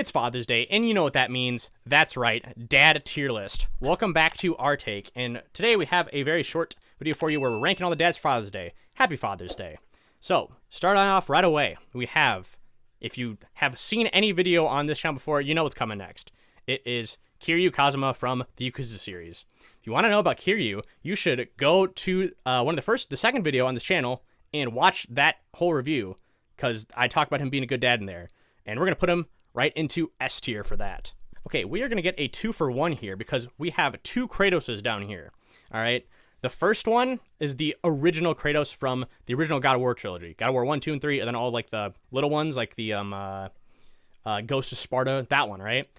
It's Father's Day, and you know what that means. That's right, Dad Tier List. Welcome back to our take, and today we have a very short video for you where we're ranking all the dads for Father's Day. Happy Father's Day. So, starting off right away, we have, if you have seen any video on this channel before, you know what's coming next. It is Kiryu Kazuma from the Yakuza series. If you want to know about Kiryu, you should go to the second video on this channel and watch that whole review, because I talk about him being a good dad in there. And we're going to put him right into S tier for that. Okay, we are going to get a 2-for-1 here because we have two Kratoses down here. All right, the first one is the original Kratos from the original God of War trilogy. God of War 1, 2, and 3, and then all like the little ones like the Ghost of Sparta, that one, right?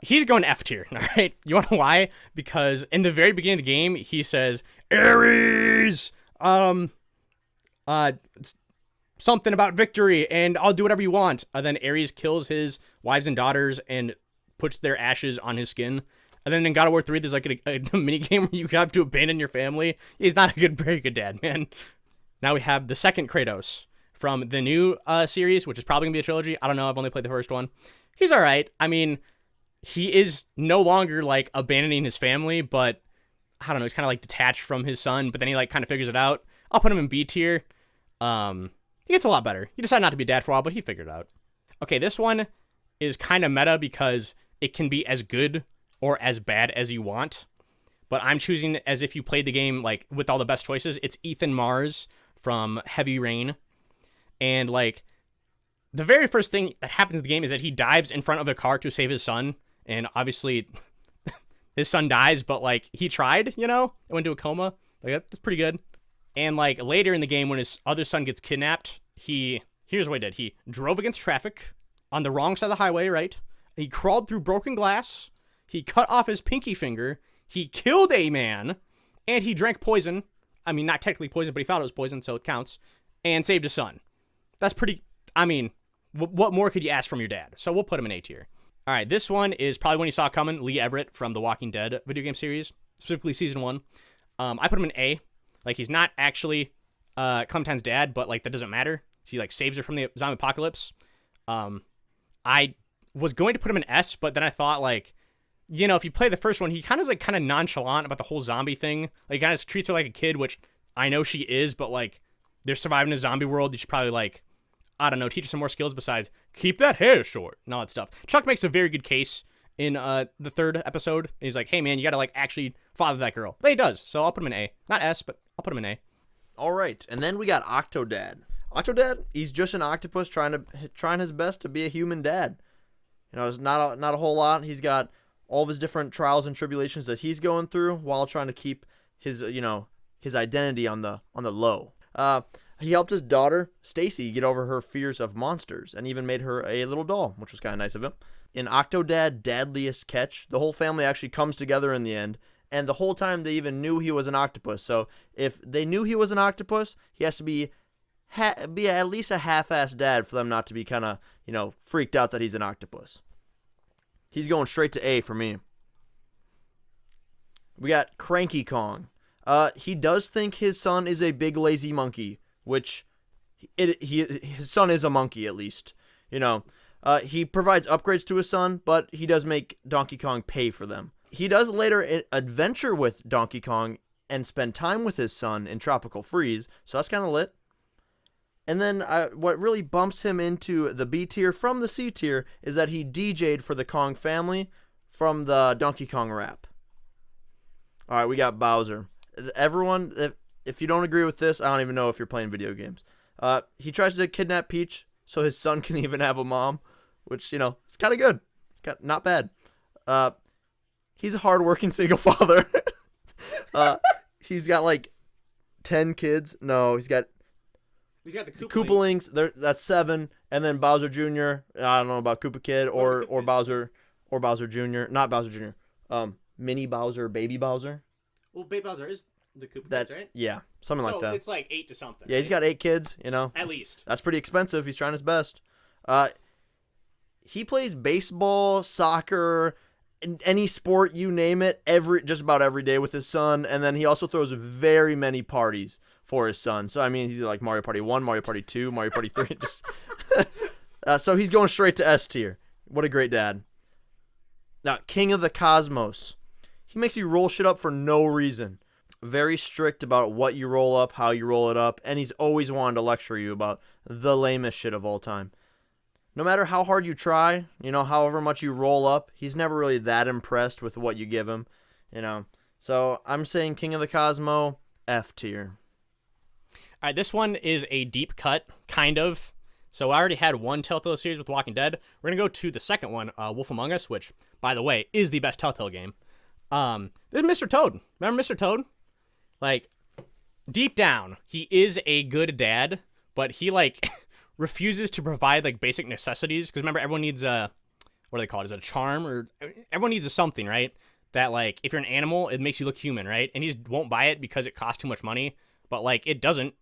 He's going F tier, all right? You want to know why? Because in the very beginning of the game, he says, Ares! Something about victory, and I'll do whatever you want. And then Ares kills his wives and daughters and puts their ashes on his skin. And then in God of War 3, there's like a mini game where you have to abandon your family. He's not a very good dad, man. Now we have the second Kratos from the new series, which is probably gonna be a trilogy. I don't know. I've only played the first one. He's all right. I mean, he is no longer like abandoning his family, but I don't know. He's kind of like detached from his son, but then he like kind of figures it out. I'll put him in B tier. He gets a lot better. He decided not to be dad for a while, but he figured it out. Okay, this one is kind of meta because it can be as good or as bad as you want. But I'm choosing as if you played the game like with all the best choices. It's Ethan Mars from Heavy Rain. And like the very first thing that happens in the game is that he dives in front of a car to save his son. And obviously his son dies, but like he tried, you know, and went into a coma. Like that's pretty good. And like later in the game when his other son gets kidnapped, here's what he did. He drove against traffic on the wrong side of the highway, right? He crawled through broken glass. He cut off his pinky finger. He killed a man. And he drank poison. I mean, not technically poison, but he thought it was poison, so it counts. And saved his son. That's pretty, I mean, what more could you ask from your dad? So we'll put him in A tier. All right, this one is probably one you saw coming. Lee Everett from the Walking Dead video game series, specifically season 1. I put him in A. Like, he's not actually Clementine's dad, but, like, that doesn't matter. He, like, saves her from the zombie apocalypse. I was going to put him in S, but then I thought, like, you know, if you play the first one, he kind of is, like, kind of nonchalant about the whole zombie thing. Like, he kind of treats her like a kid, which I know she is, but, like, they're surviving a zombie world. You should probably, like, I don't know, teach her some more skills besides keep that hair short and all that stuff. Chuck makes a very good case in the third episode. He's like, hey, man, you got to, like, actually father that girl. But he does, so I'll put him in A. Not S, but I'll put him in A. All right, and then we got OctoDad. OctoDad, he's just an octopus trying his best to be a human dad. You know, it's not a whole lot. He's got all of his different trials and tribulations that he's going through while trying to keep his, you know, his identity on the low. He helped his daughter, Stacy, get over her fears of monsters and even made her a little doll, which was kind of nice of him. In OctoDad Dadliest Catch, the whole family actually comes together in the end. And the whole time they even knew he was an octopus. So if they knew he was an octopus, he has to be at least a half-assed dad for them not to be kind of, you know, freaked out that he's an octopus. He's going straight to A for me. We got Cranky Kong. He does think his son is a big lazy monkey, which his son is a monkey at least. You know, he provides upgrades to his son, but he does make Donkey Kong pay for them. He does later adventure with Donkey Kong and spend time with his son in Tropical Freeze, so that's kind of lit. And then what really bumps him into the B tier from the C tier is that he DJ'd for the Kong family from the Donkey Kong rap. All right, we got Bowser. Everyone, if you don't agree with this, I don't even know if you're playing video games. He tries to kidnap Peach so his son can even have a mom, which, you know, it's kind of good. Not bad. He's a hard-working single father. He's got like 10 kids. No, he's got the Koopalings. That's 7, and then Bowser Jr. I don't know about Koopa Kid or Bowser Jr. Not Bowser Jr. Mini Bowser, Baby Bowser. Well, Baby Bowser is the Koopa Kids, right? Yeah, something like that. So it's like 8 to something. Yeah, he's got 8 kids. You know, at least that's pretty expensive. He's trying his best. He plays baseball, soccer, any sport, you name it, just about every day with his son. And then he also throws very many parties for his son. So, I mean, he's like Mario Party 1, Mario Party 2, Mario Party 3. So he's going straight to S tier. What a great dad. Now, King of the Cosmos. He makes you roll shit up for no reason. Very strict about what you roll up, how you roll it up, and he's always wanted to lecture you about the lamest shit of all time. No matter how hard you try, however much you roll up, he's never really that impressed with what you give him, So I'm saying King of the Cosmo, F tier. All right, this one is a deep cut, kind of. So I already had one Telltale series with Walking Dead. We're going to go to the second one, Wolf Among Us, which, by the way, is the best Telltale game. This is Mr. Toad. Remember Mr. Toad? Like, deep down, he is a good dad, but he, refuses to provide, basic necessities. Because remember, everyone needs what do they call it? Is it a charm? Or everyone needs a something, right? That, if you're an animal, it makes you look human, right? And he just won't buy it because it costs too much money. But, it doesn't.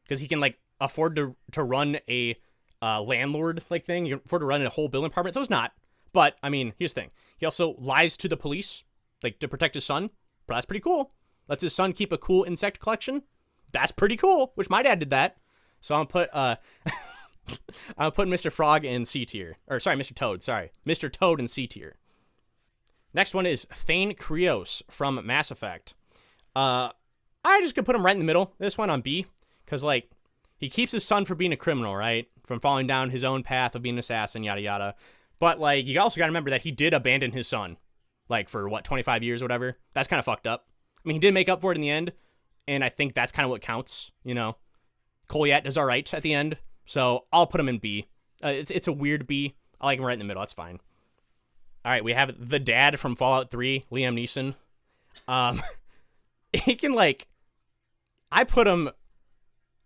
Because he can, afford to run a landlord, thing. You can afford to run a whole building department. So it's not. But, I mean, here's the thing. He also lies to the police, to protect his son. But that's pretty cool. Lets his son keep a cool insect collection. That's pretty cool. Which my dad did that. So I'm gonna put I'll put Mr. Frog in C tier. Or sorry, Mr. Toad. Sorry, Mr. Toad in C tier. Next one is Thane Kratos from Mass Effect. I just could put him right in the middle. This one on B, because he keeps his son from being a criminal, right? From falling down his own path of being an assassin, yada yada. But you also gotta remember that he did abandon his son, for what, 25 years or whatever. That's kind of fucked up. I mean, he did make up for it in the end, and I think that's kind of what counts, Kolyat does all right at the end, so I'll put him in B. It's a weird B. I like him right in the middle. That's fine. All right, we have the dad from Fallout 3, Liam Neeson. He can, I put him...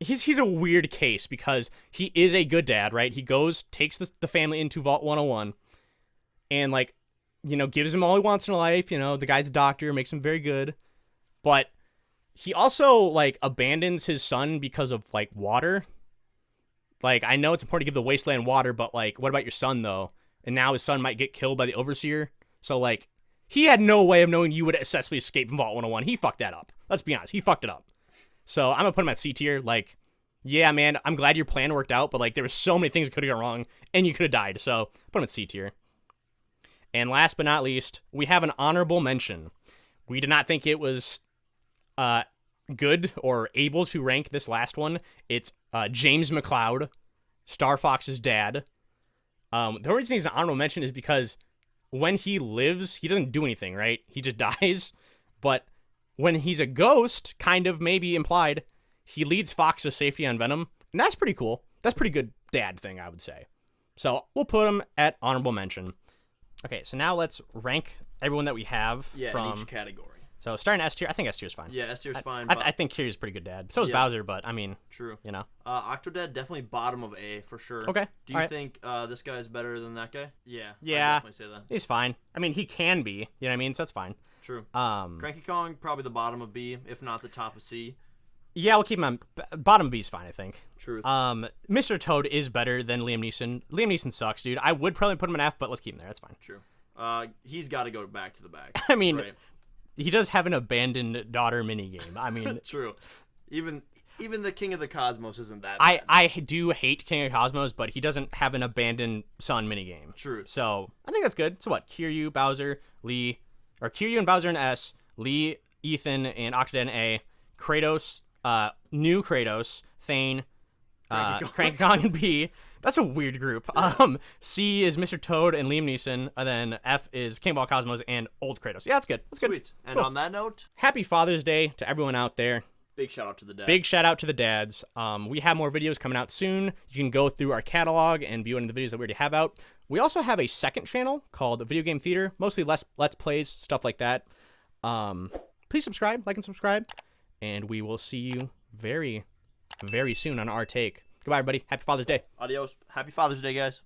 He's a weird case because he is a good dad, right? He goes, takes the family into Vault 101, and, gives him all he wants in life. The guy's a doctor, makes him very good. But he also, abandons his son because of, water. I know it's important to give the wasteland water, but, what about your son, though? And now his son might get killed by the Overseer. So, he had no way of knowing you would successfully escape from Vault 101. He fucked that up. Let's be honest. He fucked it up. So, I'm gonna put him at C tier. Yeah, man, I'm glad your plan worked out, but, there were so many things that could have gone wrong, and you could have died. So, put him at C tier. And last but not least, we have an honorable mention. We did not think it was good or able to rank this last one. It's James McCloud, Star Fox's dad. The only reason he's an honorable mention is because when he lives, he doesn't do anything, right? He just dies. But when he's a ghost, kind of maybe implied, he leads Fox to safety on Venom. And that's pretty cool. That's pretty good dad thing, I would say. So we'll put him at honorable mention. Okay, so now let's rank everyone that we have from in each category. So starting S tier, I think S tier is fine. Yeah, S tier is fine. I think Kiryu's a pretty good dad. So is Bowser, but I mean, true. OctoDad definitely bottom of A for sure. Okay. Do you think this guy is better than that guy? Yeah. Yeah. I'd definitely say that. He's fine. I mean, he can be. You know what I mean? So that's fine. True. Cranky Kong probably the bottom of B, if not the top of C. Yeah, we'll keep him on bottom of B is fine. I think. Truth. Mr. Toad is better than Liam Neeson. Liam Neeson sucks, dude. I would probably put him in F, but let's keep him there. That's fine. True. He's got to go back to the back. I mean. Right? He does have an abandoned daughter minigame. I mean, true. Even the King of the Cosmos isn't that bad. I do hate King of Cosmos, but he doesn't have an abandoned son minigame. True. So I think that's good. So what? Kiryu, Bowser, Lee, or Kiryu and Bowser in S, Lee, Ethan, and OctoDad in A, Kratos, new Kratos, Thane, Cranky Kong in B. That's a weird group. Yeah. C is Mr. Toad and Liam Neeson, and then F is King of all Cosmos and old Kratos. Yeah, that's good. That's good. Sweet. And cool. On that note, happy Father's Day to everyone out there. Big shout out to the dads. Big shout out to the dads. We have more videos coming out soon. You can go through our catalog and view any of the videos that we already have out. We also have a second channel called the Video Game Theater, mostly let's plays, stuff like that. Please subscribe, like and subscribe, and we will see you very, very soon on our take. Goodbye, everybody. Happy Father's Day. Adios. Happy Father's Day, guys.